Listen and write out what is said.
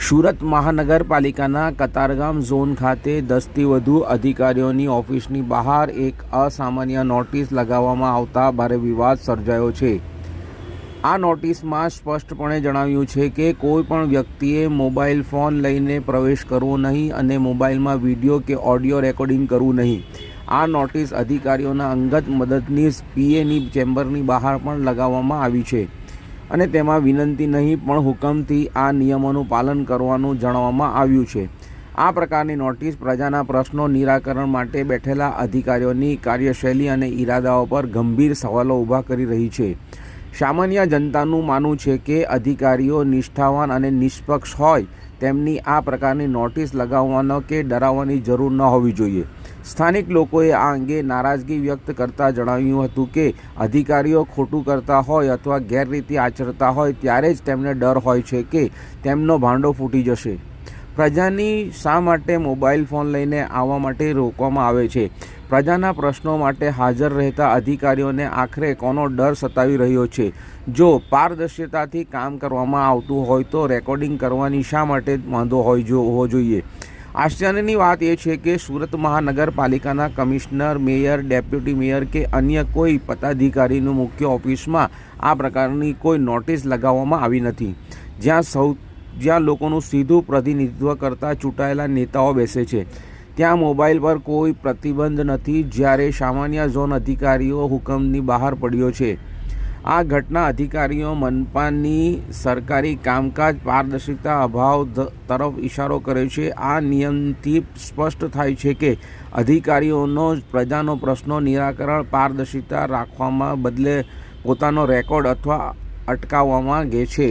સુરત મહાનગરપાલિકાના કતારગામ ઝોન ખાતે 10થી વધુ અધિકારીઓની ઓફિસની બહાર એક અસામાન્ય નોટિસ લગાવવામાં આવતા ભારે વિવાદ સર્જાયો છે। આ નોટિસમાં સ્પષ્ટપણે જણાવ્યું છે કે કોઈ પણ વ્યક્તિએ મોબાઈલ ફોન લઈને પ્રવેશ કરવો નહીં અને મોબાઈલમાં વિડીયો કે ઓડિયો રેકોર્ડિંગ કરવું નહીં। આ નોટિસ અધિકારીઓના અંગત મદદનીશ પીએની ચેમ્બરની બહાર પણ લગાવવામાં આવી છે અને તેમાં વિનંતી નહીં પણ હુકમથી આ નિયમોનું પાલન કરવાનું જણાવવામાં આવ્યું છે। આ પ્રકારની નોટિસ પ્રજાના પ્રશ્નો નિરાકરણ માટે બેઠેલા અધિકારીઓની કાર્યશૈલી અને ઇરાદાઓ પર ગંભીર સવાલો ઊભા કરી રહી છે। સામાન્ય જનતાનું માનવું છે કે અધિકારીઓ નિષ્ઠાવાન અને નિષ્પક્ષ હોય તેમની આ પ્રકારની નોટિસ લગાવવાનો કે ડરાવવાની જરૂર ન હોવી જોઈએ। સ્થાનિક લોકોએ આ અંગે નારાજગી વ્યક્ત કરતા જણાવ્યું હતું કે અધિકારીઓ ખોટું કરતા હોય અથવા ગેરરીતિ આચરતા હોય ત્યારે જ તેમને ડર હોય છે કે તેમનો ભાંડો ફૂટી જશે। પ્રજાની શા માટે મોબાઈલ ફોન લઈને આવવા માટે રોકવામાં આવે છે? પ્રજાના પ્રશ્નો માટે હાજર રહેતા અધિકારીઓને આખરે કોનો ડર સતાવી રહ્યો છે? જો પારદર્શિતાથી કામ કરવામાં આવતું હોય તો રેકોર્ડિંગ કરવાની શા માટે વાંધો હોવો જોઈએ? આશ્ચર્યની વાત એ છે કે સુરત મહાનગરપાલિકાના કમિશનર, મેયર, ડેપ્યુટી મેયર કે અન્ય કોઈ પદાધિકારીનું મુખ્ય ઓફિસમાં આ પ્રકારની કોઈ નોટિસ લગાવવામાં આવી નથી, જ્યાં લોકોનું સીધું પ્રતિનિધિત્વ કરતા ચૂંટાયેલા નેતાઓ બેસે છે। ત્યાં મોબાઈલ પર કોઈ પ્રતિબંધ નથી, જ્યારે સામાન્ય ઝોન અધિકારીઓ હુકમની બહાર પડ્યો છે। આ ઘટના અધિકારીઓ મનપાની સરકારી કામકાજ પારદર્શિતા અભાવ તરફ ઇશારો કરે છે। આ નિયમથી સ્પષ્ટ થાય છે કે અધિકારીઓનો પ્રજાનો પ્રશ્નો નિરાકરણ પારદર્શિતા રાખવામાં બદલે પોતાનો રેકોર્ડ અથવા અટકાવવા માંગે છે।